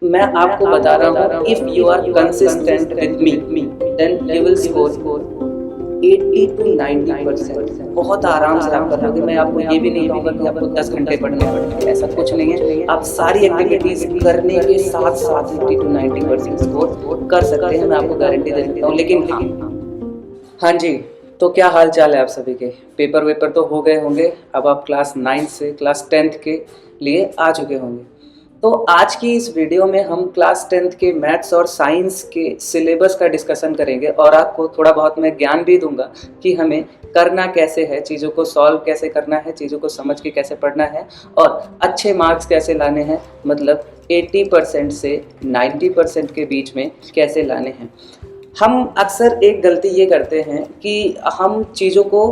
मैं आपको बता रहा हूँ, if you are consistent with me then you will score 80 to 90%। बहुत आराम से आप कर लोगे। मैं आपको ये भी नहीं कहूँगा कि आपको 10 घंटे पढ़ने पड़ेंगे, ऐसा कुछ नहीं है। आप सारी एक्टिविटीज करने के साथ साथ 80 to 90% स्कोर कर सकते हैं, मैं आपको गारंटी दे सकता हूँ। लेकिन हाँ जी, तो क्या हाल चाल है आप सभी के? पेपर वेपर तो हो गए होंगे, अब आप क्लास 9 से क्लास 10th के लिए आ चुके होंगे। तो आज की इस वीडियो में हम क्लास 10th के मैथ्स और साइंस के सिलेबस का डिस्कशन करेंगे और आपको थोड़ा बहुत मैं ज्ञान भी दूंगा कि हमें करना कैसे है, चीज़ों को सॉल्व कैसे करना है, चीज़ों को समझ के कैसे पढ़ना है और अच्छे मार्क्स कैसे लाने हैं, मतलब 80% से 90% के बीच में कैसे लाने हैं। हम अक्सर एक गलती ये करते हैं कि हम चीज़ों को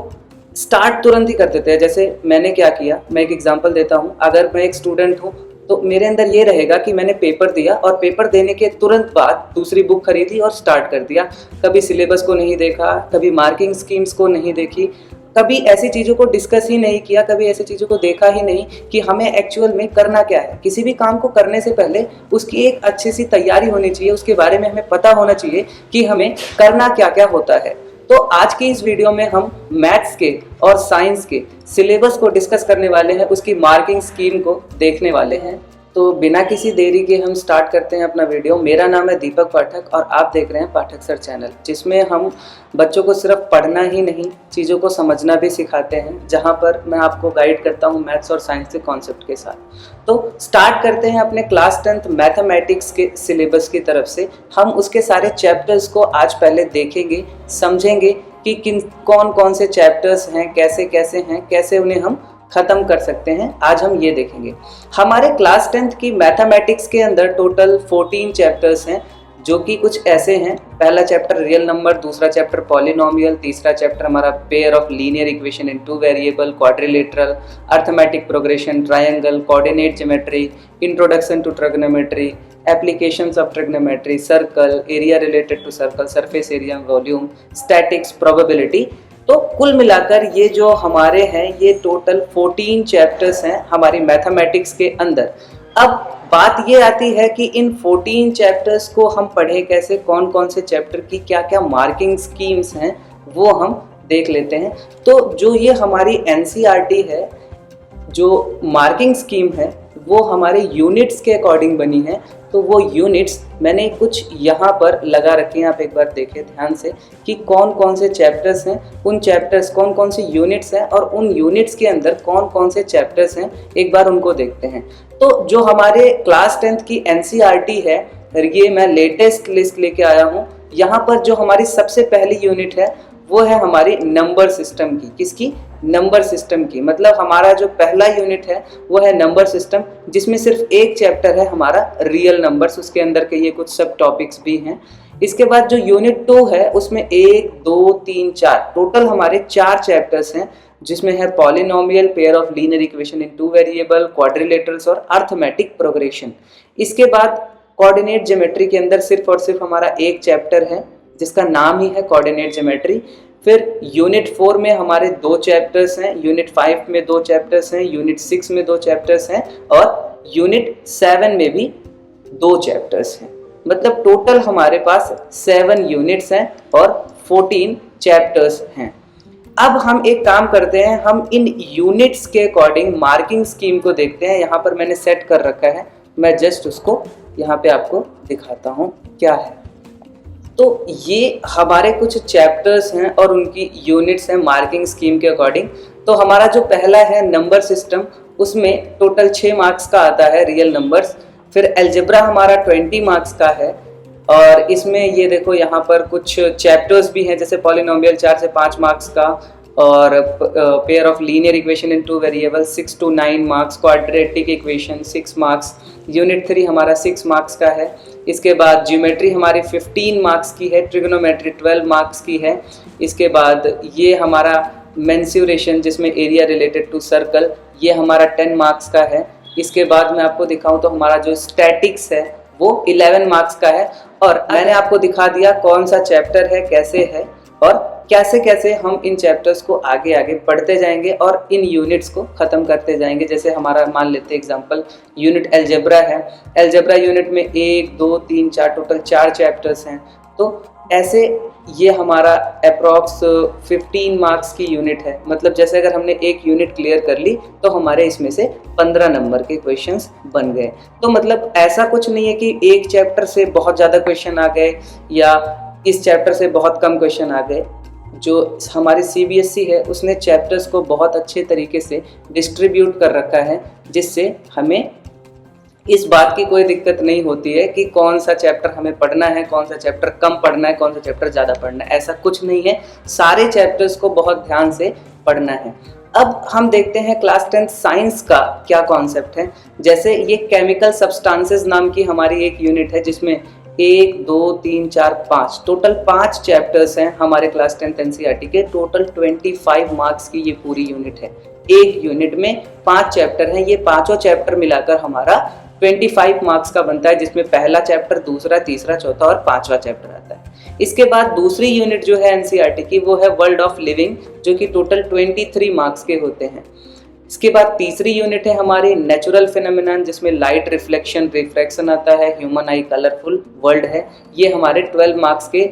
स्टार्ट तुरंत ही कर देते हैं। जैसे मैंने क्या किया, मैं एक एग्जांपल देता हूँ। अगर मैं एक स्टूडेंट हूँ तो मेरे अंदर ये रहेगा कि मैंने पेपर दिया और पेपर देने के तुरंत बाद दूसरी बुक खरीदी और स्टार्ट कर दिया। कभी सिलेबस को नहीं देखा, कभी मार्किंग स्कीम्स को नहीं देखी, कभी ऐसी चीज़ों को डिस्कस ही नहीं किया, कभी ऐसी चीज़ों को देखा ही नहीं कि हमें एक्चुअल में करना क्या है। किसी भी काम को करने से पहले उसकी एक अच्छी सी तैयारी होनी चाहिए, उसके बारे में हमें पता होना चाहिए कि हमें करना क्या क्या होता है। तो आज की इस वीडियो में हम मैथ्स के और साइंस के सिलेबस को डिस्कस करने वाले हैं, उसकी मार्किंग स्कीम को देखने वाले हैं। तो बिना किसी देरी के हम स्टार्ट करते हैं अपना वीडियो। मेरा नाम है दीपक पाठक और आप देख रहे हैं पाठक सर चैनल, जिसमें हम बच्चों को सिर्फ पढ़ना ही नहीं, चीज़ों को समझना भी सिखाते हैं, जहां पर मैं आपको गाइड करता हूं मैथ्स और साइंस के कॉन्सेप्ट के साथ। तो स्टार्ट करते हैं अपने क्लास 10th मैथमेटिक्स के सिलेबस की तरफ से। हम उसके सारे चैप्टर्स को आज पहले देखेंगे, समझेंगे कि कौन कौन से चैप्टर्स हैं, कैसे कैसे हैं, कैसे उन्हें हम ख़त्म कर सकते हैं। आज हम ये देखेंगे। हमारे क्लास 10th की मैथमेटिक्स के अंदर टोटल 14 चैप्टर्स हैं, जो कि कुछ ऐसे हैं। पहला चैप्टर रियल नंबर, दूसरा चैप्टर पॉलिनोमियल, तीसरा चैप्टर हमारा pair of linear equation in two variable, quadrilateral, arithmetic progression, triangle, coordinate geometry, introduction to trigonometry, applications of trigonometry, circle, area related to circle, surface area, volume, statics, probability. तो कुल मिलाकर ये जो हमारे हैं ये टोटल 14 चैप्टर्स हैं हमारी मैथमेटिक्स के अंदर। अब बात ये आती है कि इन 14 चैप्टर्स को हम पढ़े कैसे, कौन कौन से चैप्टर की क्या क्या मार्किंग स्कीम्स हैं वो हम देख लेते हैं। तो जो ये हमारी एनसीईआरटी है, जो मार्किंग स्कीम है, वो हमारे यूनिट्स के अकॉर्डिंग बनी है। तो वो यूनिट्स मैंने कुछ यहाँ पर लगा रखे हैं, आप एक बार देखिए ध्यान से कि कौन कौन से चैप्टर्स हैं, उन चैप्टर्स कौन कौन से यूनिट्स हैं और उन यूनिट्स के अंदर कौन कौन से चैप्टर्स हैं, एक बार उनको देखते हैं। तो जो हमारे क्लास 10th की एनसीईआरटी है, ये मैं लेटेस्ट लिस्ट लेके आया हूँ। यहाँ पर जो हमारी सबसे पहली यूनिट है वो है हमारी नंबर सिस्टम की। किसकी? नंबर सिस्टम की। मतलब हमारा जो पहला यूनिट है वो है नंबर सिस्टम, जिसमें सिर्फ एक चैप्टर है हमारा रियल नंबर्स, उसके अंदर के ये कुछ सब टॉपिक्स भी हैं। इसके बाद जो यूनिट 2 है उसमें 1 2 3 4 टोटल हमारे 4 चैप्टर्स हैं, जिसमें है polynomial, pair of linear equation in two variable, quadrilaterals और अर्थमेटिक प्रोग्रेशन। इसके बाद कोऑर्डिनेट ज्योमेट्री के अंदर सिर्फ और सिर्फ हमारा एक चैप्टर है जिसका नाम ही है कोऑर्डिनेट ज्योमेट्री। फिर यूनिट 4 में हमारे 2 चैप्टर्स हैं, यूनिट 5 में 2 चैप्टर्स हैं, यूनिट 6 में 2 चैप्टर्स हैं और यूनिट 7 में भी 2 चैप्टर्स हैं। मतलब टोटल हमारे पास 7 यूनिट्स हैं और 14 चैप्टर्स हैं। अब हम एक काम करते हैं, हम इन यूनिट्स के अकॉर्डिंग मार्किंग स्कीम को देखते हैं। यहाँ पर मैंने सेट कर रखा है, मैं जस्ट उसको यहाँ पे आपको दिखाता हूँ क्या है। तो ये हमारे कुछ चैप्टर्स हैं और उनकी यूनिट्स हैं मार्किंग स्कीम के अकॉर्डिंग। तो हमारा जो पहला है नंबर सिस्टम, उसमें टोटल 6 मार्क्स का आता है रियल नंबर्स। फिर अलजेब्रा हमारा 20 मार्क्स का है और इसमें ये देखो यहाँ पर कुछ चैप्टर्स भी हैं, जैसे पॉलिनोमियल 4 से 5 मार्क्स का और pair of linear equation in two variable 6 to 9 marks, quadratic equation 6 marks, unit 3 हमारा 6 मार्क्स का है। इसके बाद ज्योमेट्री हमारी 15 मार्क्स की है, ट्रिग्नोमेट्री 12 मार्क्स की है। इसके बाद ये हमारा मेंसुरेशन जिसमें एरिया रिलेटेड टू सर्कल, ये हमारा 10 मार्क्स का है। इसके बाद मैं आपको दिखाऊं तो हमारा जो स्टैटिक्स है वो 11 मार्क्स का है। और मैंने आपको दिखा दिया कौन सा चैप्टर है, कैसे है और कैसे कैसे हम इन चैप्टर्स को आगे आगे पढ़ते जाएंगे और इन यूनिट्स को ख़त्म करते जाएंगे। जैसे हमारा मान लेते हैं एग्जांपल यूनिट अलजेब्रा है, अलजेब्रा यूनिट में 1 2 3 4 टोटल 4 चैप्टर्स हैं। तो ऐसे ये हमारा अप्रॉक्स 15 मार्क्स की यूनिट है। मतलब जैसे अगर हमने एक यूनिट क्लियर कर ली तो हमारे इसमें से 15 नंबर के क्वेश्चंस बन गए। तो मतलब ऐसा कुछ नहीं है कि एक चैप्टर से बहुत ज़्यादा क्वेश्चन आ गए या इस चैप्टर से बहुत कम क्वेश्चन आ गए। जो हमारी CBSE है उसने चैप्टर्स को बहुत अच्छे तरीके से डिस्ट्रीब्यूट कर रखा है, जिससे हमें इस बात की कोई दिक्कत नहीं होती है कि कौन सा चैप्टर हमें पढ़ना है, कौन सा चैप्टर कम पढ़ना है, कौन सा चैप्टर ज़्यादा पढ़ना है। ऐसा कुछ नहीं है, सारे चैप्टर्स को बहुत ध्यान से पढ़ना है। अब हम देखते हैं क्लास 10 साइंस का क्या कॉन्सेप्ट है। जैसे ये केमिकल सब्सटेंसेस नाम की हमारी एक यूनिट है, जिसमें 1 2 3 4 5 टोटल 5 चैप्टर्स हैं हमारे क्लास 10 NCERT के। टोटल 25 मार्क्स की ये पूरी यूनिट है। एक यूनिट में 5 चैप्टर हैं, ये पांचों चैप्टर मिलाकर हमारा 25 मार्क्स का बनता है, जिसमें पहला चैप्टर, दूसरा, तीसरा, चौथा और पांचवा चैप्टर आता है। इसके बाद दूसरी यूनिट जो है NCERT की वो है वर्ल्ड ऑफ लिविंग, जो कि टोटल 23 मार्क्स के होते हैं। इसके बाद तीसरी यूनिट है हमारी नेचुरल फिनोमेनन, जिसमें लाइट रिफ्लेक्शन रिफ्रैक्शन आता है, ह्यूमन आई कलरफुल वर्ल्ड है। ये हमारे 12 मार्क्स के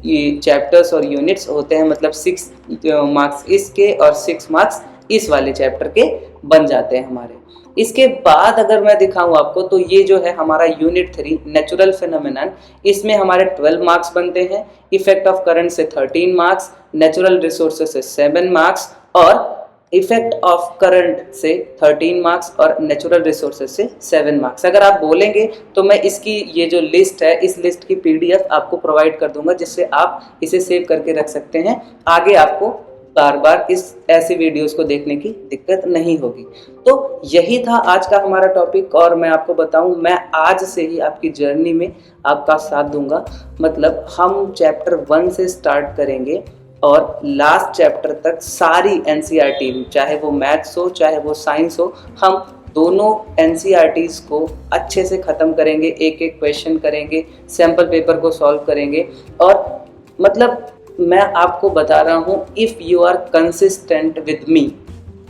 ये चैप्टर्स और यूनिट्स होते हैं। मतलब 6 मार्क्स इसके और 6 मार्क्स इस वाले चैप्टर के बन जाते हैं हमारे। इसके बाद अगर मैं दिखाऊं आपको तो ये जो है हमारा यूनिट 3 नेचुरल फिनोमेनन, इसमें हमारे 12 मार्क्स बनते हैं। इफेक्ट ऑफ करंट से 13 मार्क्स, नेचुरल रिसोर्सेज से 7 मार्क्स और इफेक्ट ऑफ करंट से 13 मार्क्स और नेचुरल रिसोर्सेज से 7 मार्क्स। अगर आप बोलेंगे तो मैं इसकी ये जो लिस्ट है इस लिस्ट की PDF आपको प्रोवाइड कर दूंगा, जिससे आप इसे सेव करके रख सकते हैं। आगे आपको बार बार इस ऐसी वीडियोस को देखने की दिक्कत नहीं होगी। तो यही था आज का हमारा टॉपिक, और मैं आपको बताऊं मैं आज से ही आपकी जर्नी में आपका साथ दूंगा। मतलब हम चैप्टर 1 से स्टार्ट करेंगे और लास्ट चैप्टर तक सारी NCERT, चाहे वो मैथ्स हो चाहे वो साइंस हो, हम दोनों NCERTs को अच्छे से ख़त्म करेंगे। एक एक क्वेश्चन करेंगे, सैम्पल पेपर को सॉल्व करेंगे। और मतलब मैं आपको बता रहा हूँ, if you are consistent with me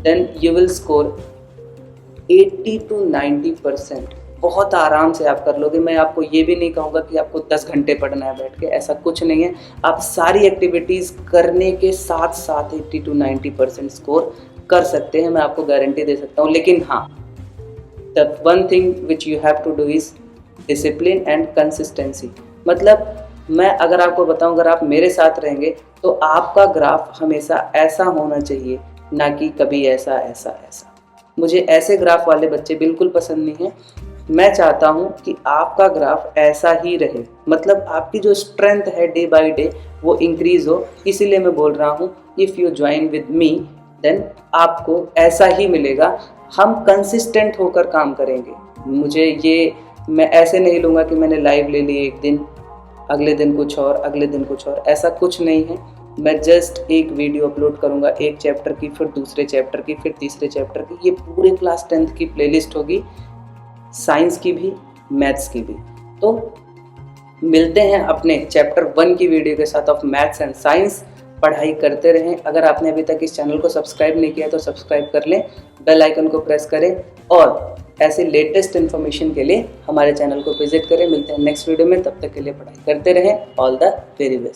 then you will score 80 to 90%। बहुत आराम से आप कर लोगे। मैं आपको ये भी नहीं कहूँगा कि आपको 10 घंटे पढ़ना है बैठ के, ऐसा कुछ नहीं है। आप सारी एक्टिविटीज़ करने के साथ साथ 80 to 90% स्कोर कर सकते हैं, मैं आपको गारंटी दे सकता हूँ। लेकिन हाँ, the one thing which you have to do is discipline and consistency. मतलब मैं अगर आपको बताऊं, अगर आप मेरे साथ रहेंगे तो आपका ग्राफ हमेशा ऐसा होना चाहिए, ना कि कभी ऐसा ऐसा ऐसा। मुझे ऐसे ग्राफ वाले बच्चे बिल्कुल पसंद नहीं है। मैं चाहता हूं कि आपका ग्राफ ऐसा ही रहे। मतलब आपकी जो स्ट्रेंथ है डे बाय डे वो इंक्रीज हो। इसीलिए मैं बोल रहा हूं, if you join with me then आपको ऐसा ही मिलेगा। हम कंसिस्टेंट होकर काम करेंगे। मुझे ये मैं ऐसे नहीं लूँगा कि मैंने लाइव ले ली एक दिन, अगले दिन कुछ और, अगले दिन कुछ और, ऐसा कुछ नहीं है। मैं जस्ट एक वीडियो अपलोड करूंगा एक चैप्टर की, फिर दूसरे चैप्टर की, फिर तीसरे चैप्टर की। ये पूरे क्लास 10th की प्लेलिस्ट होगी, साइंस की भी, मैथ्स की भी। तो मिलते हैं अपने चैप्टर 1 की वीडियो के साथ ऑफ मैथ्स एंड साइंस। पढ़ाई करते रहें। अगर आपने अभी तक इस चैनल को सब्सक्राइब नहीं किया तो सब्सक्राइब कर लें, बेल आइकन को प्रेस करें और ऐसे लेटेस्ट इन्फॉर्मेशन के लिए हमारे चैनल को विजिट करें। मिलते हैं नेक्स्ट वीडियो में, तब तक के लिए पढ़ाई करते रहें। All the very best.